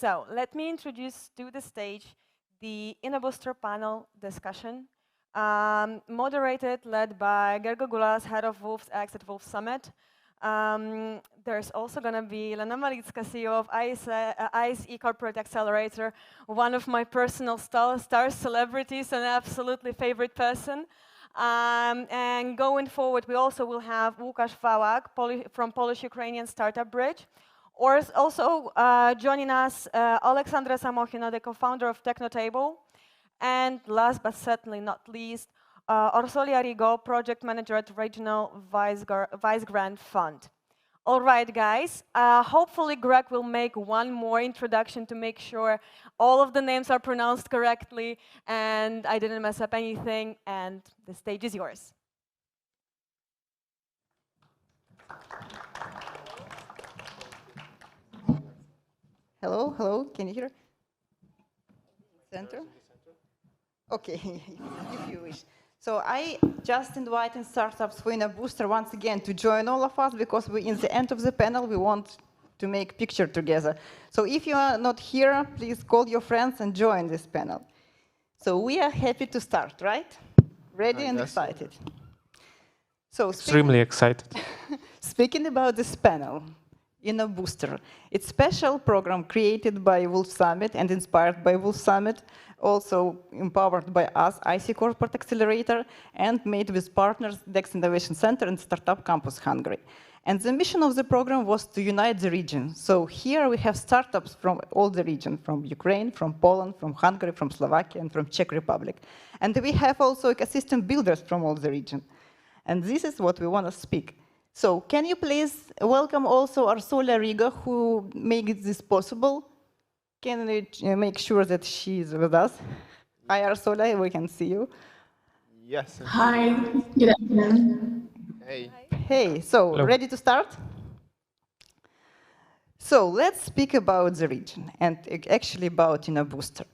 So let me introduce to the stage the Innobooster panel discussion, led by Gergo Gulas, head of Wolf's X at Wolf Summit. There's also going to be Lena Malicka, CEO of ICE Corporate Accelerator, one of my personal star celebrities, an absolutely favorite person. And going forward, we also will have Łukasz Wałak from Polish-Ukrainian Startup Bridge. Or also joining us, Alexandra Samochina, the co-founder of Technotable. And last but certainly not least, Orsolia Rigo, project manager at Regional Vice Grant Fund. All right, guys. Hopefully, Greg will make one more introduction to make sure all of the names are pronounced correctly and I didn't mess up anything. And the stage is yours. Hello, hello. Can you hear? Center? Okay, if you wish. So I just invited startups for Innobooster once again to join all of us because in the end of the panel we want to make picture together. So if you are not here, please call your friends and join this panel. So we are happy to start, right? Ready and excited. So extremely excited. Speaking about this panel, Innobooster. It's a special program created by Wolf Summit and inspired by Wolf Summit, also empowered by us, ICE Corporate Accelerator, and made with partners Dex Innovation Center and Startup Campus Hungary. And the mission of the program was to unite the region. So here we have startups from all the region, from Ukraine, from Poland, from Hungary, from Slovakia, and from Czech Republic. And we have also ecosystem builders from all the region. And this is what we want to speak. So can you please welcome also Orsolia Rigo, who makes this possible? Can we make sure that she is with us? Hi, Orsolia, we can see you. Yes. Hi, good afternoon. Hey. Hey, so hello. Ready to start? So let's speak about the region and actually about Innobooster.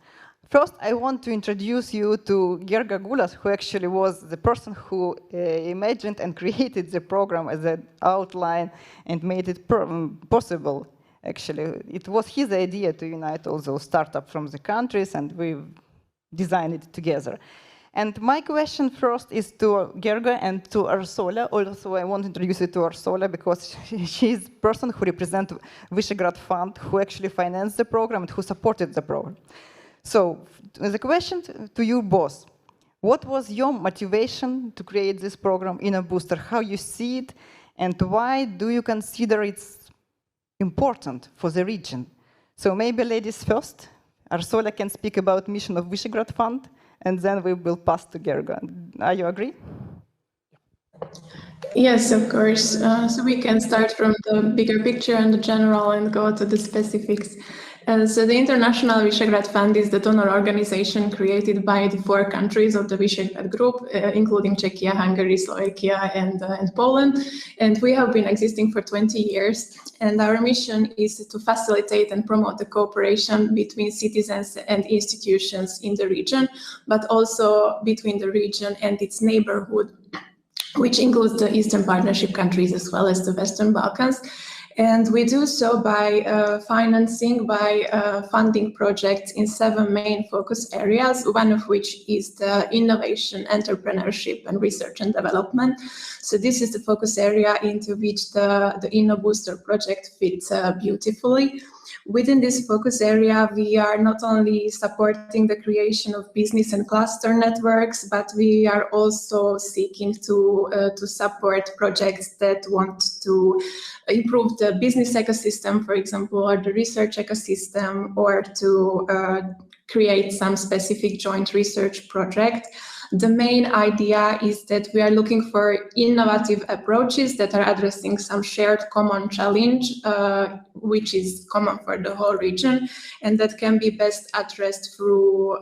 First, I want to introduce you to Gergo Gulas, who actually was the person who imagined and created the program as an outline and made it possible. Actually, it was his idea to unite all those startups from the countries, and we designed it together. And my question first is to Gergo and to Orsolia. Also, I want to introduce you to Orsolia because she's the person who represents Visegrad Fund, who actually financed the program and who supported the program. So the question to you both, what was your motivation to create this program Innobooster? How you see it, and why do you consider it's important for the region? So maybe ladies first. Orsolia can speak about mission of Visegrad Fund, and then we will pass to Gergo. Are you agree? Yes, of course. So we can start from the bigger picture and the general and go to the specifics. So the International Visegrad Fund is the donor organization created by the 4 countries of the Visegrad Group, including Czechia, Hungary, Slovakia, and Poland. And we have been existing for 20 years. And our mission is to facilitate and promote the cooperation between citizens and institutions in the region, but also between the region and its neighborhood, which includes the Eastern Partnership countries as well as the Western Balkans. And we do so by funding projects in 7 main focus areas, one of which is the innovation, entrepreneurship, and research and development. So this is the focus area into which the Innobooster project fits beautifully. Within this focus area, we are not only supporting the creation of business and cluster networks, but we are also seeking to support projects that want to improve the business ecosystem, for example, or the research ecosystem, or to create some specific joint research project. The main idea is that we are looking for innovative approaches that are addressing some shared common challenge, which is common for the whole region, and that can be best addressed through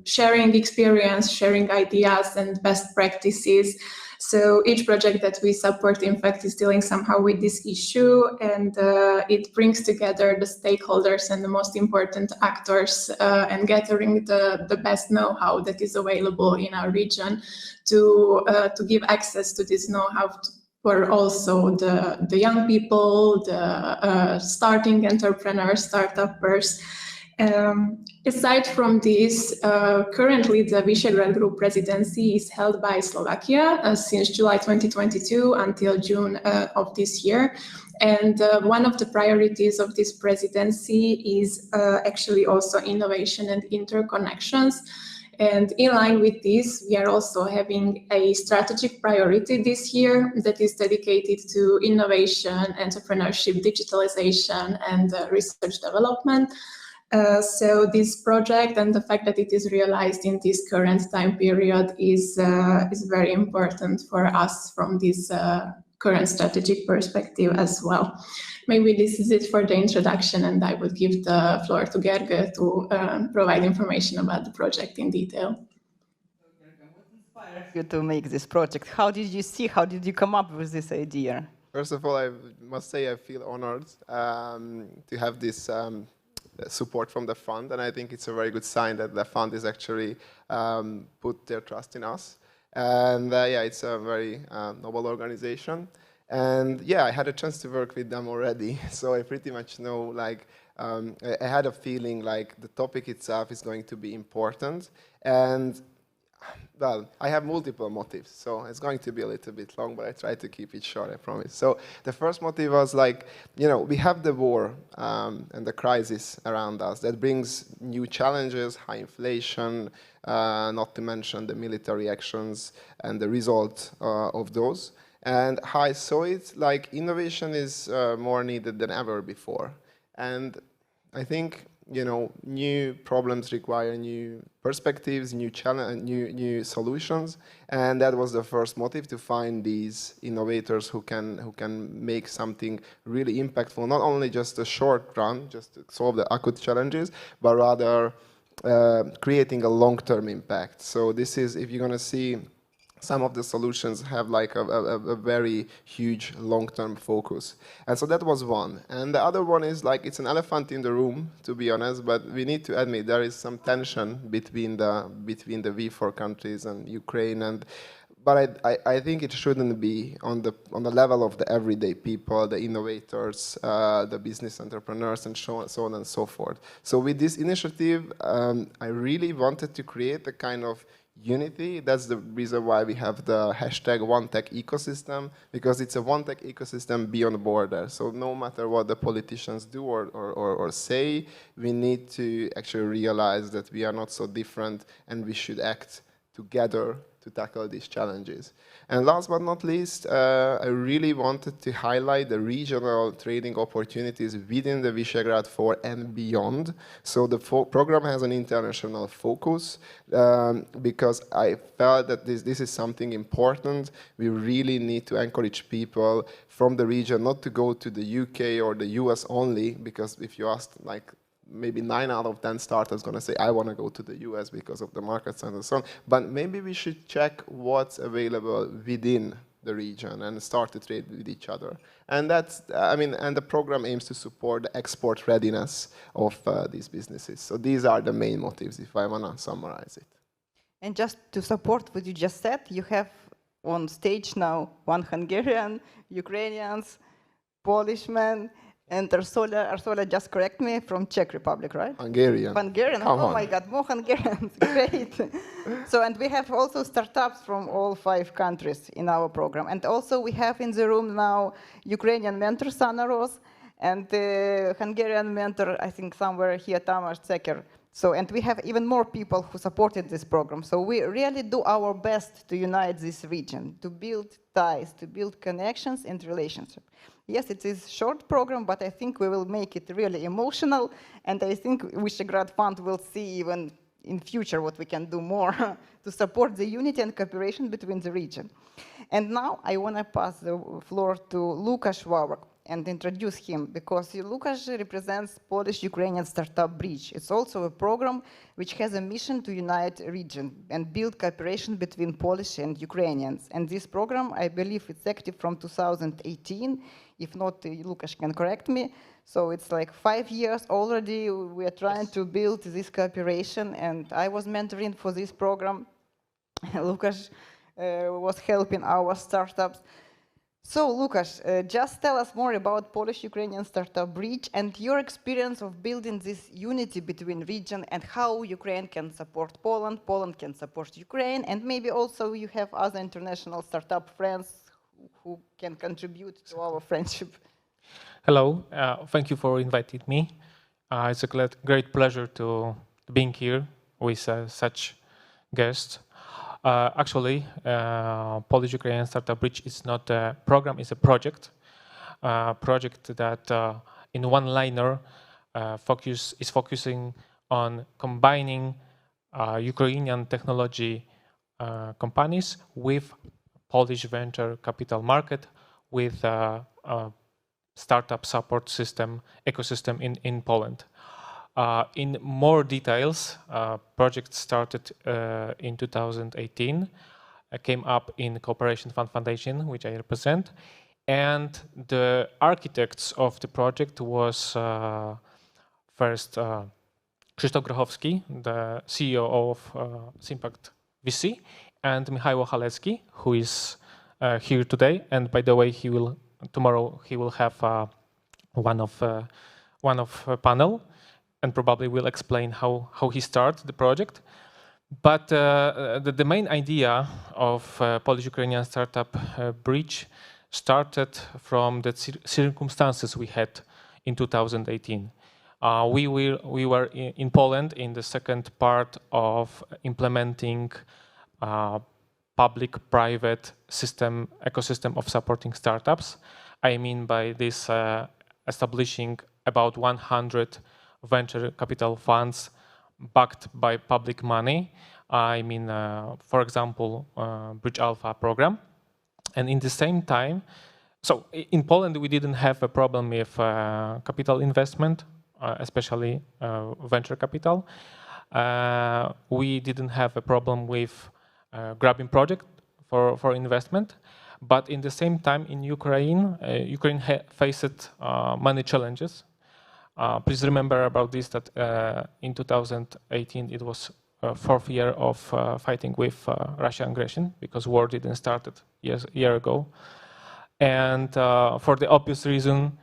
sharing experience, sharing ideas and best practices. So each project that we support, in fact, is dealing somehow with this issue, and it brings together the stakeholders and the most important actors and gathering the best know-how that is available in our region to give access to this know-how for also the young people, the starting entrepreneurs, startuppers. Aside from this, currently the Visegrad Group presidency is held by Slovakia since July 2022 until June of this year. And one of the priorities of this presidency is actually also innovation and interconnections. And in line with this, we are also having a strategic priority this year that is dedicated to innovation, entrepreneurship, digitalization, and research development. So this project and the fact that it is realized in this current time period is very important for us from this current strategic perspective as well. Maybe this is it for the introduction, and I would give the floor to Gerge to provide information about the project in detail. What inspired you to make this project? How did you come up with this idea? First of all, I must say I feel honored to have this support from the fund, and I think it's a very good sign that the fund is actually put their trust in us. And yeah, it's a very noble organization. And yeah, I had a chance to work with them already, so I pretty much know, like, I had a feeling like the topic itself is going to be important. And well, I have multiple motives, so it's going to be a little bit long, but I try to keep it short, I promise. So the first motive was like, you know, we have the war and the crisis around us that brings new challenges, high inflation, not to mention the military actions and the result of those. And how I saw it, like, innovation is more needed than ever before. And I think, you know, new problems require new perspectives, new solutions, and that was the first motive, to find these innovators who can make something really impactful, not only just a short run, just to solve the acute challenges, but rather creating a long-term impact. So this is, if you're going to see, some of the solutions have like a very huge long-term focus. And so that was one. And the other one is like, it's an elephant in the room, to be honest, but we need to admit there is some tension between the V4 countries and Ukraine. But I think it shouldn't be on the level of the everyday people, the innovators, the business entrepreneurs, and so on and so forth. So with this initiative, I really wanted to create a kind of unity. That's the reason why we have the hashtag OneTech ecosystem, because it's a OneTech ecosystem beyond borders. So no matter what the politicians do or say, we need to actually realize that we are not so different and we should act together to tackle these challenges. And last but not least, I really wanted to highlight the regional trading opportunities within the Visegrad 4 and beyond. So the program has an international focus because I felt that this is something important. We really need to encourage people from the region not to go to the UK or the US only, because if you ask, like, maybe 9 out of 10 startups going to say, I want to go to the US because of the markets and so on. But maybe we should check what's available within the region and start to trade with each other. And that's, I mean, and the program aims to support the export readiness of these businesses. So these are the main motives, if I want to summarize it. And just to support what you just said, you have on stage now one Hungarian, Ukrainians, Polish man, and Arsola, just correct me, from Czech Republic, right? Hungarian. Hungarian, Come oh on. My God, more Hungarians, great. So, and we have also startups from all 5 countries in our program. And also we have in the room now Ukrainian mentor, Sana Ros, and the Hungarian mentor, I think somewhere here, Tamás Ceker. So, and we have even more people who supported this program. So we really do our best to unite this region, to build ties, to build connections and relationships. Yes, it is a short program, but I think we will make it really emotional. And I think Visegrad Fund will see even in future what we can do more to support the unity and cooperation between the region. And now I want to pass the floor to Lukasz Wawrak and introduce him, because Lukasz represents Polish-Ukrainian Startup Bridge. It's also a program which has a mission to unite a region and build cooperation between Polish and Ukrainians. And this program, I believe, it's active from 2018. If not, Lukasz can correct me. So it's like 5 years already. We are trying to build this cooperation, and I was mentoring for this program. Lukasz was helping our startups. So, Lukasz, just tell us more about Polish-Ukrainian Startup Bridge and your experience of building this unity between region and how Ukraine can support Poland, Poland can support Ukraine, and maybe also you have other international startup friends who can contribute to our friendship. Hello, thank you for inviting me. It's a great pleasure to being here with such guests. Actually, Polish-Ukrainian Startup Bridge is not a program, it's a project. Project that in one liner is focusing on combining Ukrainian technology companies with Polish venture capital market with startup support system ecosystem in Poland. In more details, project started in 2018, came up in Cooperation Fund Foundation, which I represent, and the architects of the project was first Krzysztof Grochowski, the CEO of Sympact VC, and Michał Halecki, who is here today. And by the way, tomorrow he will have one of panel, and probably will explain how he started the project. But the main idea of Polish-Ukrainian Startup Bridge started from the circumstances we had in 2018. We were in Poland in the second part of implementing public-private ecosystem of supporting startups. I mean by this establishing about 100 venture capital funds backed by public money. I mean, for example, Bridge Alpha program. And in the same time, so in Poland, we didn't have a problem with capital investment, especially venture capital. We didn't have a problem with grabbing project for investment. But in the same time, in Ukraine, Ukraine faced many challenges. Please remember about this, that in 2018, it was fourth year of fighting with Russian aggression, because war didn't start a year ago. And for the obvious reason,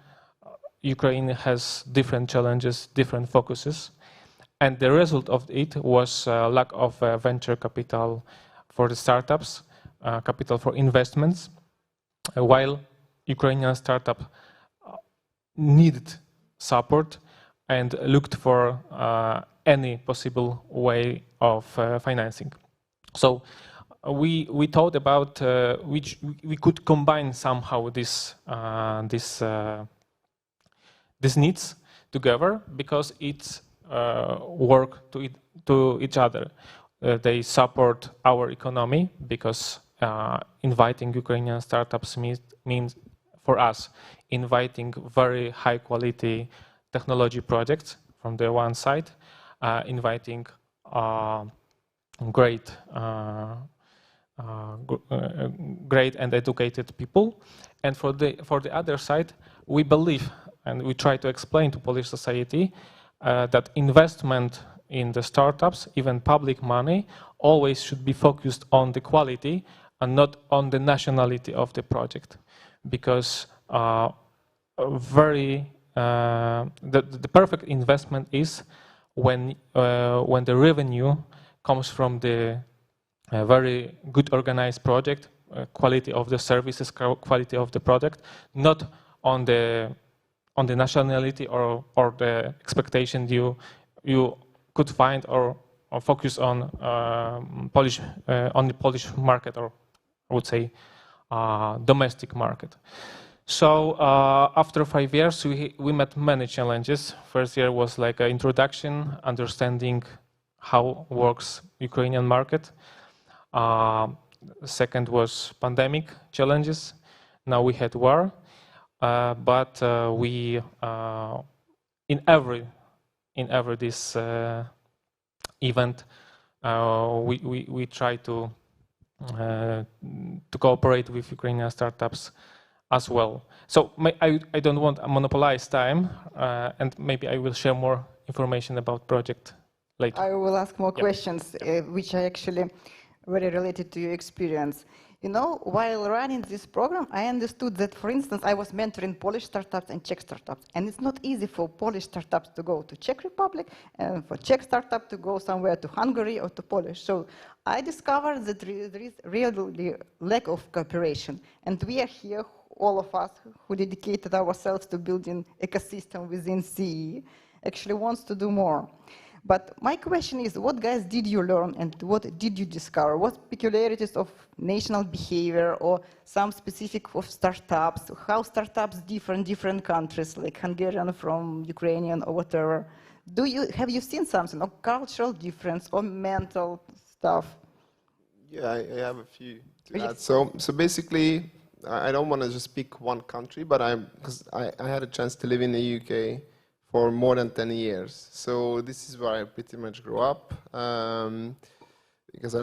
Ukraine has different challenges, different focuses. And the result of it was lack of venture capital for the startups, capital for investments, while Ukrainian startup needed support and looked for any possible way of financing. So we thought about which we could combine somehow these needs together, because it's work to each other. They support our economy, because inviting Ukrainian startups means for us inviting very high quality technology projects from the one side, inviting great and educated people, and for the other side, we believe and we try to explain to Polish society that investment in the startups, even public money, always should be focused on the quality and not on the nationality of the project, because the perfect investment is when the revenue comes from the very good organized project, quality of the services, quality of the product, not on the nationality or the expectation you could find or focus on the Polish market, or I would say domestic market. So after 5 years, we met many challenges. First year was like an introduction, understanding how works Ukrainian market. Second was pandemic challenges. Now we had war, but we in every this event we try to cooperate with Ukrainian startups as well. So I don't want to monopolize time, and maybe I will share more information about project later. I will ask more questions, which are actually very related to your experience. You know, while running this program, I understood that, for instance, I was mentoring Polish startups and Czech startups, and it's not easy for Polish startups to go to Czech Republic and for Czech startup to go somewhere to Hungary or to Polish. So I discovered that there is really lack of cooperation, and we are here, all of us who dedicated ourselves to building ecosystem within CE, actually wants to do more. But my question is, what guys did you learn and what did you discover? What peculiarities of national behavior or some specific of startups? How startups differ in different countries, like Hungarian from Ukrainian or whatever? Have you seen something, or cultural difference or mental stuff? Yeah, I have a few to add. So basically, I don't want to just pick one country, but because I had a chance to live in the UK for more than 10 years. So this is where I pretty much grew up, because I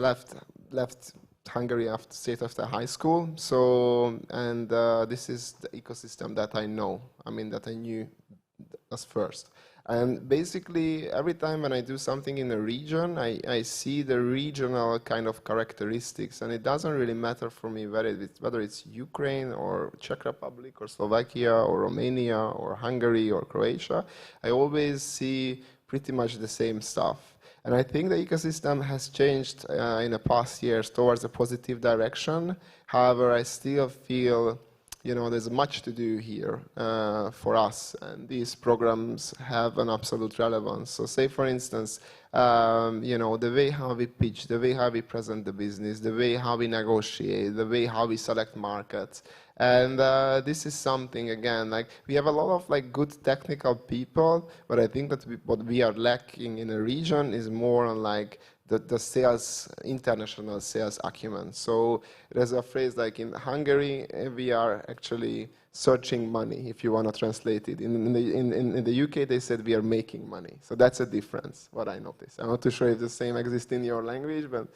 left Hungary straight after high school. So, and this is the ecosystem that I know, that I knew as first. And basically, every time when I do something in a region, I see the regional kind of characteristics, and it doesn't really matter for me whether it's Ukraine or Czech Republic or Slovakia or Romania or Hungary or Croatia. I always see pretty much the same stuff. And I think the ecosystem has changed in the past years towards a positive direction. However, I still feel there's much to do here for us, and these programs have an absolute relevance. So say, for instance, the way how we pitch, the way how we present the business, the way how we negotiate, the way how we select markets. And this is something, again, like we have a lot of good technical people, but I think that what we are lacking in a region is more on the sales, international sales acumen. So there's a phrase like in Hungary, we are actually searching money, if you want to translate it. In the UK, they said we are making money. So that's a difference, what I noticed. I'm not too sure if the same exists in your language, but...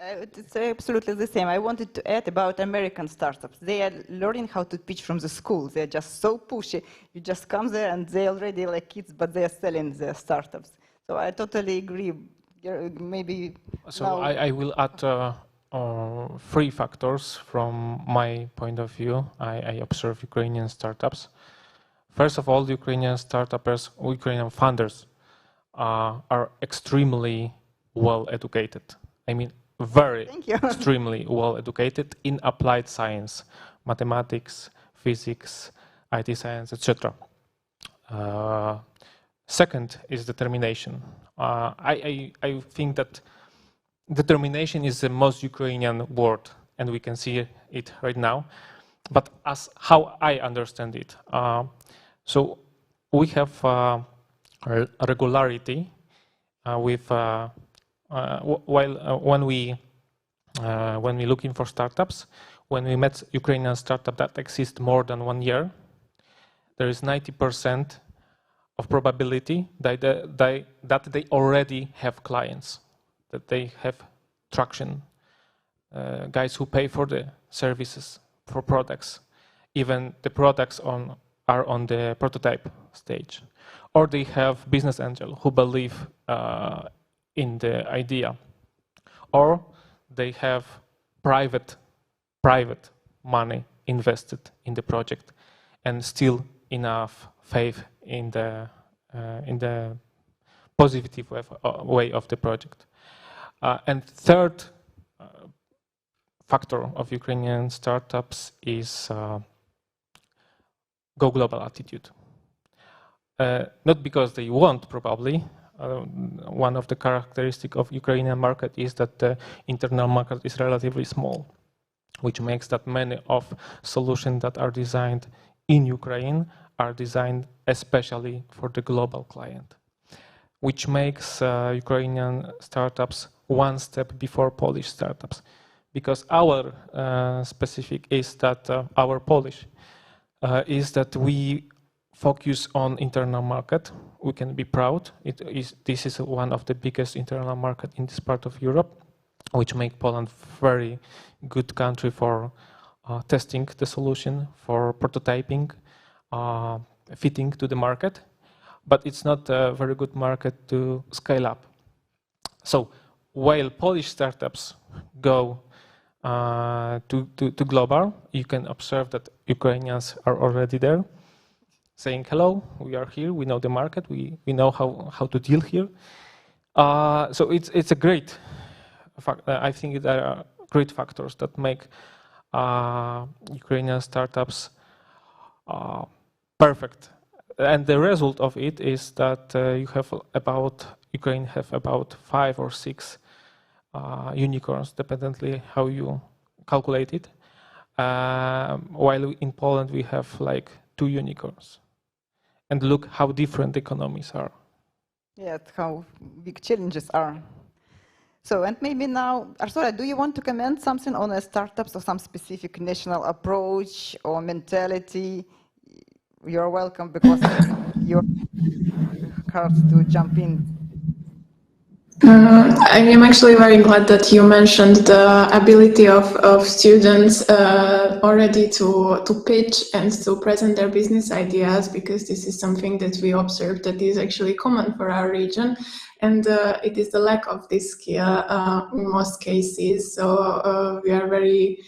It's absolutely the same. I wanted to add about American startups. They are learning how to pitch from the school. They're just so pushy. You just come there and they're already like kids, but they're selling their startups. So I totally agree. Maybe so I will add 3 factors from my point of view. I observe Ukrainian startups. First of all, the Ukrainian startups, Ukrainian founders are extremely well educated. Very extremely well educated in applied science, mathematics, physics, IT science, etc. Second is determination. I think that determination is the most Ukrainian word, and we can see it right now. But as how I understand it, so we have a regularity with when we looking for startups, when we met Ukrainian startup that exist more than 1 year, there is 90% of probability that they already have clients, that they have traction, guys who pay for the services, for products. Even the products are on the prototype stage, or they have business angel who believe in the idea, or they have private money invested in the project, and still enough faith in the positive way of the project. And third factor of Ukrainian startups is go global attitude. Not because they want, probably. One of the characteristics of Ukrainian market is that the internal market is relatively small, which makes that many of solutions that are designed in Ukraine are designed especially for the global client, which makes Ukrainian startups one step before Polish startups. Because our specific is that our Polish is that we focus on internal market. We can be proud. This is one of the biggest internal market in this part of Europe, which make Poland very good country for testing the solution, for prototyping, fitting to the market. But it's not a very good market to scale up. So while Polish startups go to global. You can observe that Ukrainians are already there, saying hello. We are here. We know the market. We know how to deal here. So it's a great. I think there are great factors that make Ukrainian startups perfect. And the result of it is that Ukraine have about 5 or 6 unicorns, dependently how you calculate it. While in Poland we have like 2 unicorns. And look how different economies are. Yeah, how big challenges are. So, and maybe now, Artura, do you want to comment something on the startups or some specific national approach or mentality? You're welcome, because you're hard to jump in. I am actually very glad that you mentioned the ability of students already to pitch and to present their business ideas, because this is something that we observe that is actually common for our region, and it is the lack of this skill in most cases. So we are very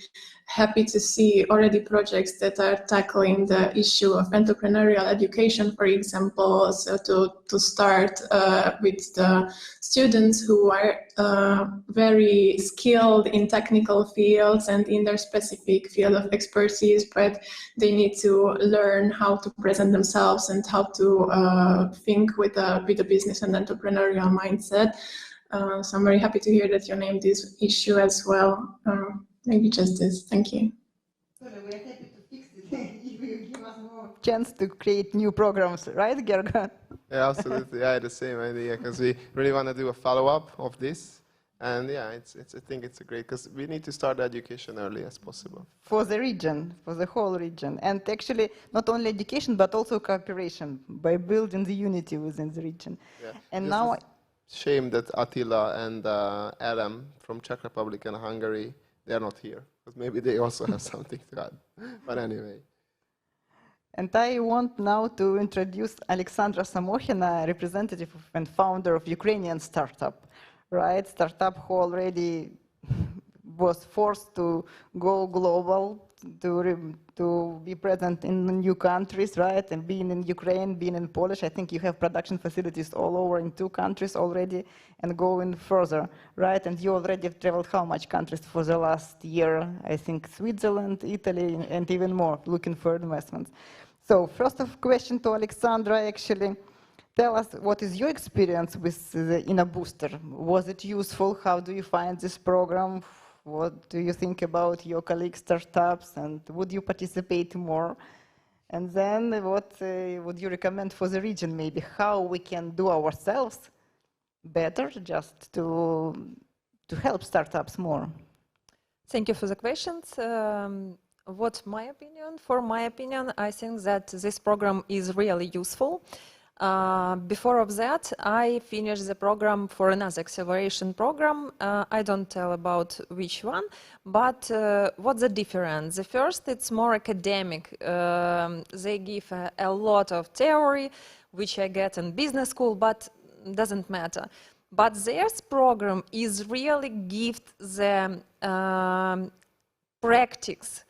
happy to see already projects that are tackling the issue of entrepreneurial education, for example. So to start with the students who are very skilled in technical fields and in their specific field of expertise, but they need to learn how to present themselves and how to think with a business and entrepreneurial mindset. So I'm very happy to hear that you named this issue as well. Maybe just this. Thank you. We're happy to fix it if you give us more chance to create new programs, right, Gerga? Yeah, absolutely. Yeah, the same idea, because we really want to do a follow-up of this. And yeah, I think it's a great, because we need to start education early as possible. For the region, for the whole region. And actually, not only education, but also cooperation by building the unity within the region. Yeah. And now, shame that Attila and Adam from Czech Republic and Hungary, they're not here, because maybe they also have something to add. But anyway. And I want now to introduce Alexandra Samokhina, representative and founder of Ukrainian startup, right? Startup who already was forced to go global, to be present in new countries, right? And being in Ukraine, being in Polish, I think you have production facilities all over in 2 countries already, and going further, right? And you already have traveled how much countries for the last year? I think Switzerland, Italy, and even more, looking for investments. So first of question to Alexandra, actually, tell us what is your experience with the Innobooster? Was it useful? How do you find this program? What do you think about your colleague startups, and would you participate more? And then what would you recommend for the region, maybe how we can do ourselves better just to help startups more? Thank you for the questions. What's my opinion? For my opinion, I think that this program is really useful. Before of that, I finished the program for another acceleration program. I don't tell about which one, but what's the difference? The first, it's more academic. They give a lot of theory, which I get in business school, but doesn't matter. But their program is really give the practice,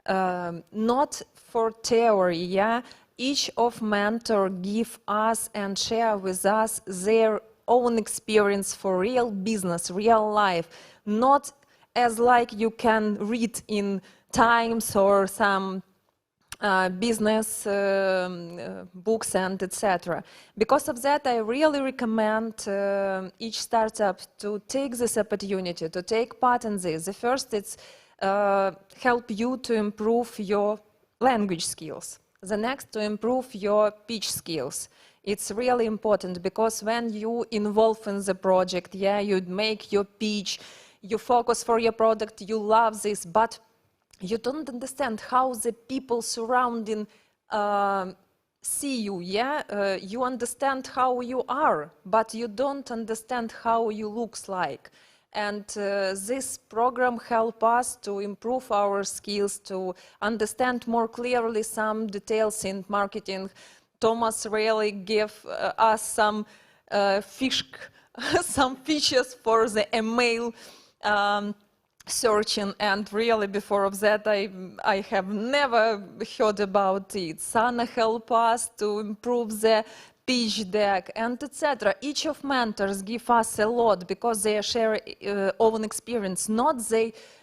not for theory, yeah? Each of mentor give us and share with us their own experience for real business, real life, not as like you can read in Times or some business books and etc. Because of that, I really recommend each startup to take this opportunity, to take part in this. The first, it's help you to improve your language skills. The next, to improve your pitch skills. It's really important, because when you involve in the project, yeah, you make your pitch, you focus for your product, you love this, but you don't understand how the people surrounding see you, yeah? You understand how you are, but you don't understand how you looks like. And this program helps us to improve our skills, to understand more clearly some details in marketing. Thomas really gave us some some features for the email searching, and really before of that I have never heard about it. Sana help us to improve the pitch deck and etc. Each of mentors give us a lot because they share own experience, not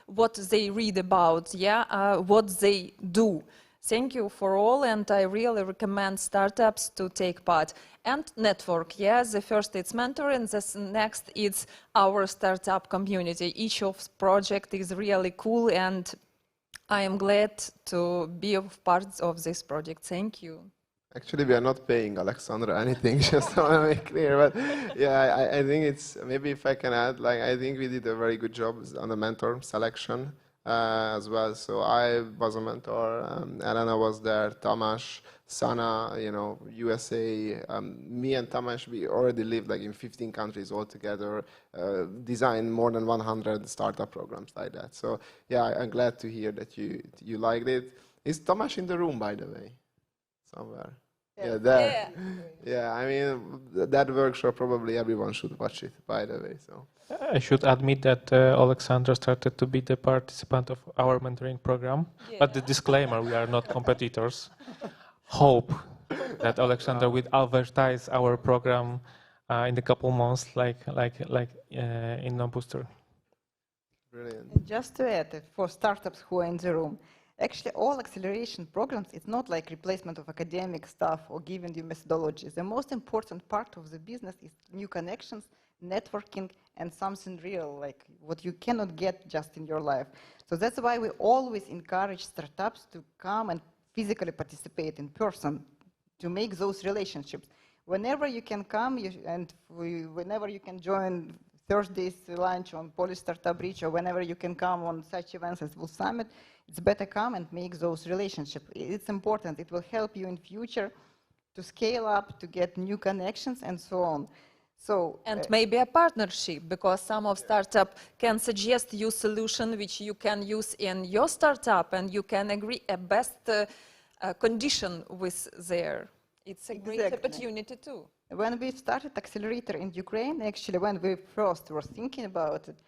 what they read about, what they do. Thank you for all, and I really recommend startups to take part. And network, the first it's mentor, and the next it's our startup community. Each of project is really cool, and I am glad to be a part of this project. Thank you. Actually, we are not paying Alexandra anything, just want to make clear. But yeah, I think it's, maybe if I can add, like, I think we did a very good job on the mentor selection as well. So I was a mentor, Elena was there, Tamas, Sana, USA. Me and Tamas, we already lived like in 15 countries altogether, designed more than 100 startup programs like that. So yeah, I'm glad to hear that you liked it. Is Tamas in the room, by the way? Somewhere. Yeah, there. Yeah, I mean, that workshop, probably everyone should watch it, by the way. So I should admit that Alexandra started to be the participant of our mentoring program, but the disclaimer, we are not competitors. Hope that Alexandra will advertise our program in a couple months, like Innobooster. Brilliant. And just to add, for startups who are in the room, actually, all acceleration programs, it's not like replacement of academic stuff or giving you methodologies. The most important part of the business is new connections, networking, and something real, like what you cannot get just in your life. So that's why we always encourage startups to come and physically participate in person to make those relationships. Whenever you can come, whenever you can join Thursday's lunch on Polish Startup Reach, or whenever you can come on such events as Wolf Summit, it's better come and make those relationships. It's important. It will help you in future to scale up, to get new connections, and so on. So and maybe a partnership, because some of startup can suggest you solution which you can use in your startup, and you can agree a best condition with there. It's a great opportunity too. When we started Accelerator in Ukraine, actually, when we first were thinking about it,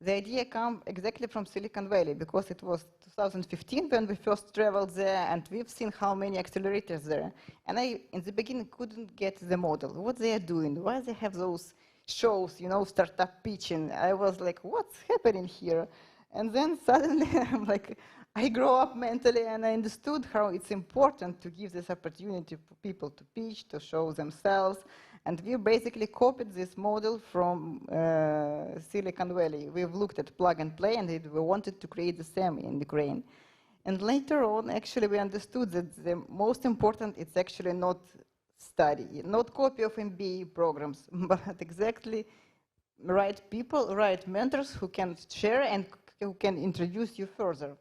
the idea came exactly from Silicon Valley, because it was 2015 when we first traveled there, and we've seen how many accelerators there. And I, in the beginning, couldn't get the model, what they are doing, why they have those shows, startup pitching. I was like, what's happening here? And then suddenly, I'm like, I grew up mentally, and I understood how it's important to give this opportunity for people to pitch, to show themselves. And we basically copied this model from Silicon Valley. We've looked at plug and play, and we wanted to create the same in Ukraine. And later on, actually, we understood that the most important is actually not study, not copy of MBA programs, but exactly right people, right mentors who can share and who can introduce you further.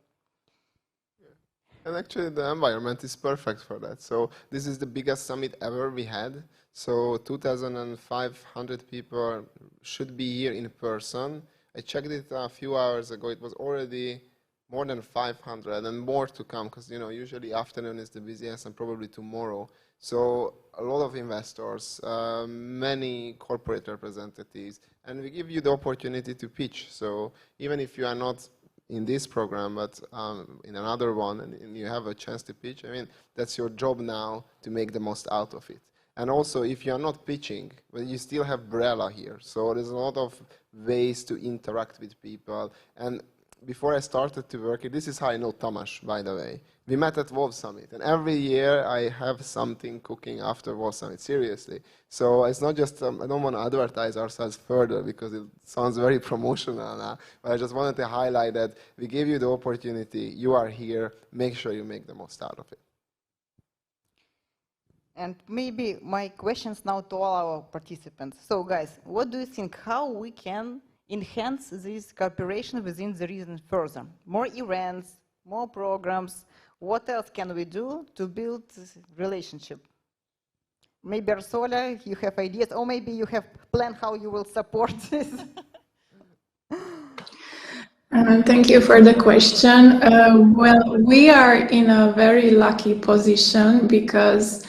And actually, the environment is perfect for that. So this is the biggest summit ever we had. So 2,500 people should be here in person. I checked it a few hours ago. It was already more than 500 and more to come, because usually afternoon is the busiest, and probably tomorrow. So a lot of investors, many corporate representatives, and we give you the opportunity to pitch. So even if you are not in this program, but in another one, and you have a chance to pitch, I mean, that's your job now to make the most out of it. And also, if you are not pitching, well, you still have Brella here. So there's a lot of ways to interact with people. And before I started to work here, this is how I know Tamas, by the way. We met at Wolf Summit, and every year I have something cooking after Wolf Summit, seriously. So it's not just, I don't want to advertise ourselves further because it sounds very promotional now, but I just wanted to highlight that we gave you the opportunity, you are here, make sure you make the most out of it. And maybe my questions now to all our participants. So guys, what do you think, how we can enhance this cooperation within the region further? More events, more programs, what else can we do to build this relationship? Maybe Arsola, you have ideas, or maybe you have planned how you will support this. Thank you for the question. Well, we are in a very lucky position because,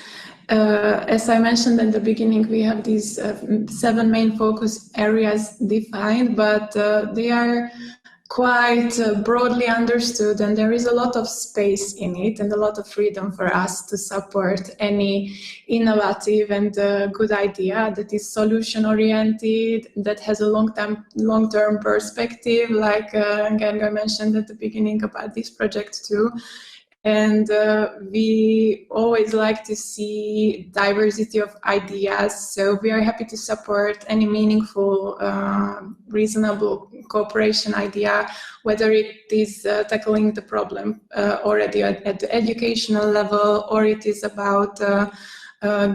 as I mentioned at the beginning, we have these 7 main focus areas defined, but they are quite broadly understood, and there is a lot of space in it and a lot of freedom for us to support any innovative and good idea that is solution oriented, that has a long-term perspective, like Gerga mentioned at the beginning about this project too. And we always like to see diversity of ideas. So we are happy to support any meaningful, reasonable cooperation idea, whether it is tackling the problem already at the educational level, or it is about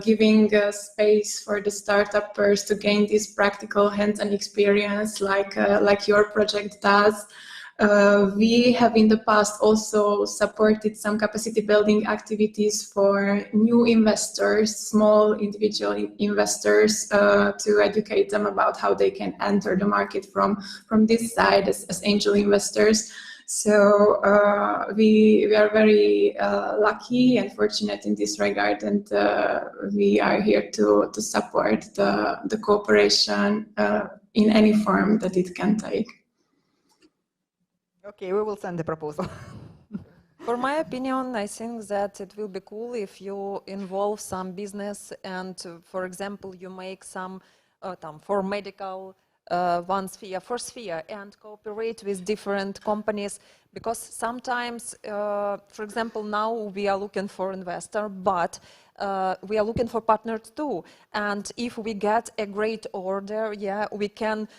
giving space for the startuppers to gain this practical hands-on experience like your project does. We have in the past also supported some capacity building activities for new investors, small individual investors, to educate them about how they can enter the market from this side as angel investors. So we are very lucky and fortunate in this regard, and we are here to support the cooperation in any form that it can take. Okay, we will send the proposal. For my opinion, I think that it will be cool if you involve some business and, for example, you make some for medical one sphere, for sphere, and cooperate with different companies, because sometimes, for example, now we are looking for investor, but we are looking for partners too. And if we get a great order, yeah, we can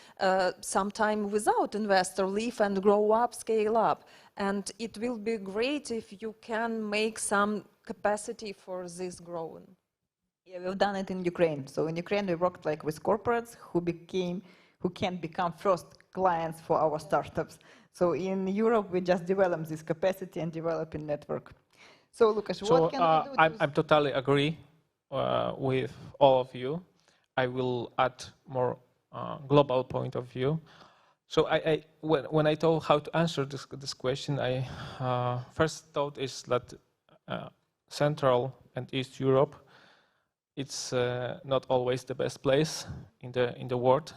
sometime without investor leave and grow up, scale up. And it will be great if you can make some capacity for this growing. Yeah, we've done it in Ukraine. So in Ukraine, we worked like with corporates who can become first clients for our startups. So in Europe, we just develop this capacity and develop a network. So Lucas, what can we do? I totally agree with all of you. I will add more global point of view. So when I thought how to answer this question, I first thought is that Central and East Europe, it's not always the best place in the world.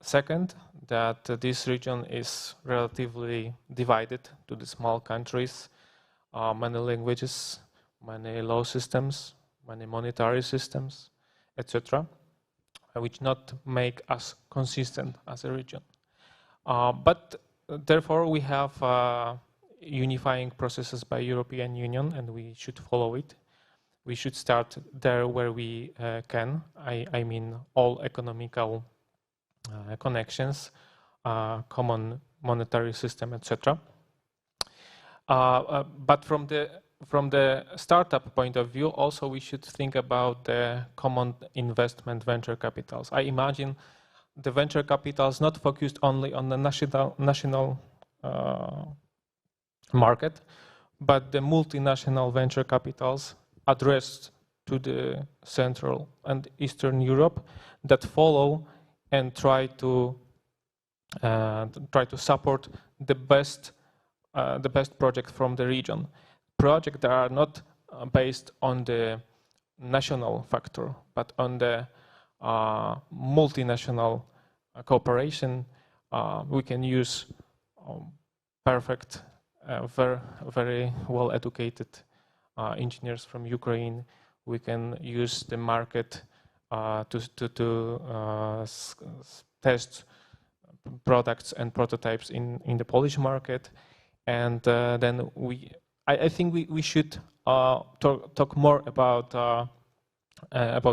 Second, that this region is relatively divided to the small countries, many languages, many law systems, many monetary systems, etc., which not make us consistent as a region. But therefore, we have unifying processes by European Union, and we should follow it. We should start there where we can. I mean, all economical connections, common monetary system, etc. But from the startup point of view, also we should think about the common investment venture capitals. I imagine the venture capitals not focused only on the national market, but the multinational venture capitals addressed to the Central and Eastern Europe that follow and try to support the best project from the region. Projects that are not based on the national factor, but on the multinational cooperation. We can use perfect, very well-educated engineers from Ukraine. We can use the market to test products and prototypes in the Polish market, and then I think we should talk more about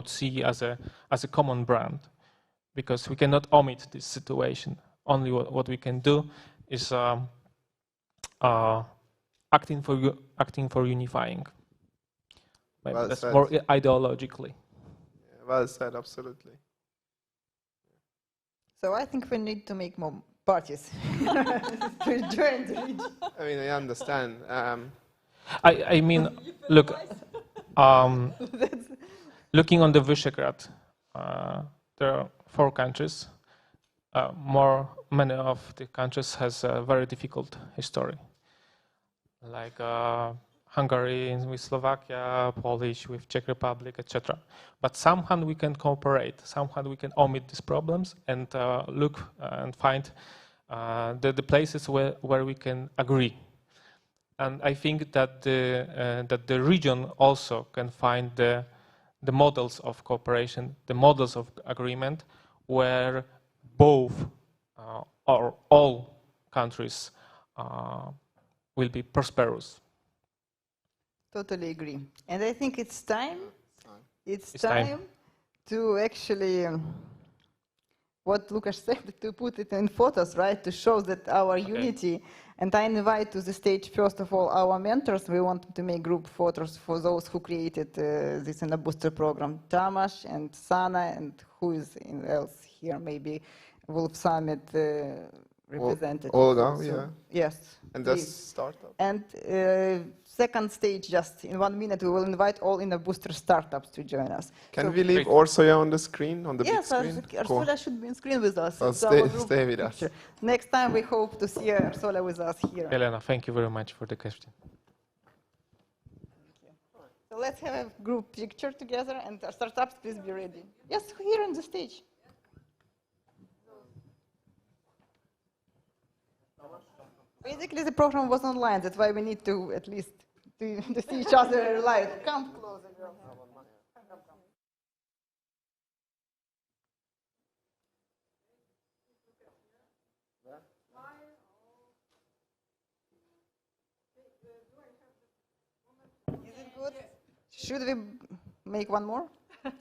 CE as a common brand, because we cannot omit this situation. Only what we can do is acting for unifying. Maybe Well that's said. more ideologically. Yeah, well said, absolutely. So I think we need to make more parties to join the region. I mean, I understand. I mean, look, looking on the Visegrad, there are 4 countries. Many of the countries has a very difficult history, like Hungary with Slovakia, Polish with Czech Republic, etc. But somehow we can cooperate. Somehow we can omit these problems and look and find the places where we can agree. And I think that the region also can find the models of cooperation, the models of agreement, where both or all countries will be prosperous. Totally agree. And I think it's time. It's time. time to actually, what Lucas said, to put it in photos, right? To show that our unity. And I invite to the stage, first of all, our mentors. We want to make group photos for those who created this Innobooster program. Tamas and Sana, and who is else here? Maybe Wolf Summit representative. Olga, also. yeah. Yes. And please. that's startup. And second stage, just in 1 minute, we will invite all Innobooster startups to join us. Can we leave Orsoya on the screen, on the big yes, screen? Arsola should be on screen with us. Oh, It's our group stay with us. picture. Next time, we hope to see Arsola with us here. Elena, thank you very much for the question. So let's have a group picture together, and our startups, please be ready. Yes, here on the stage. Basically, the program was online. That's why we need to at least to see each other live. Come closer, girl. Is it good? Should we make one more? Can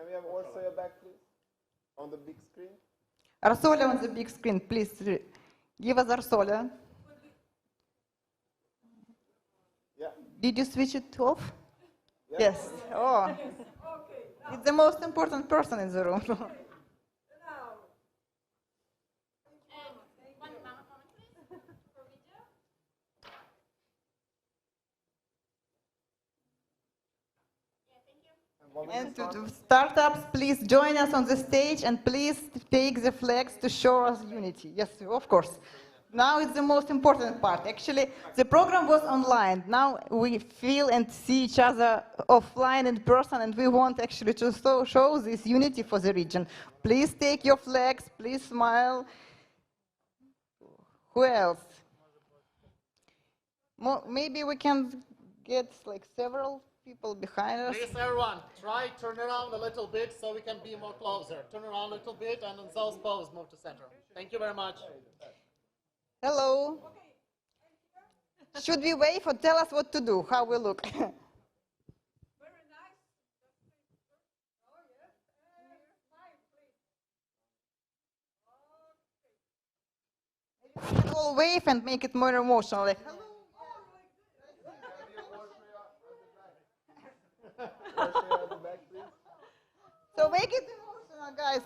we have Orsoya back, please? On the big screen? Arsola on the big screen, please. Give us Arsola. Yeah. Did you switch it off? Yeah. Yes. Oh. It's the most important person in the room. And to startups, please join us on the stage and please take the flags to show us unity. Yes, of course. Now it's the most important part. Actually, the program was online. Now we feel and see each other offline in person, and we want actually to show this unity for the region. Please take your flags, please smile. Who else? Maybe we can get like several people behind us. Please, everyone, try turn around a little bit so we can be more closer. Turn around a little bit, and in those pose, move to center. Thank you very much. Hello. Should we wave or tell us what to do, how we look? Very nice. We can all wave and make it more emotional. Like, hello. So make it emotional, guys.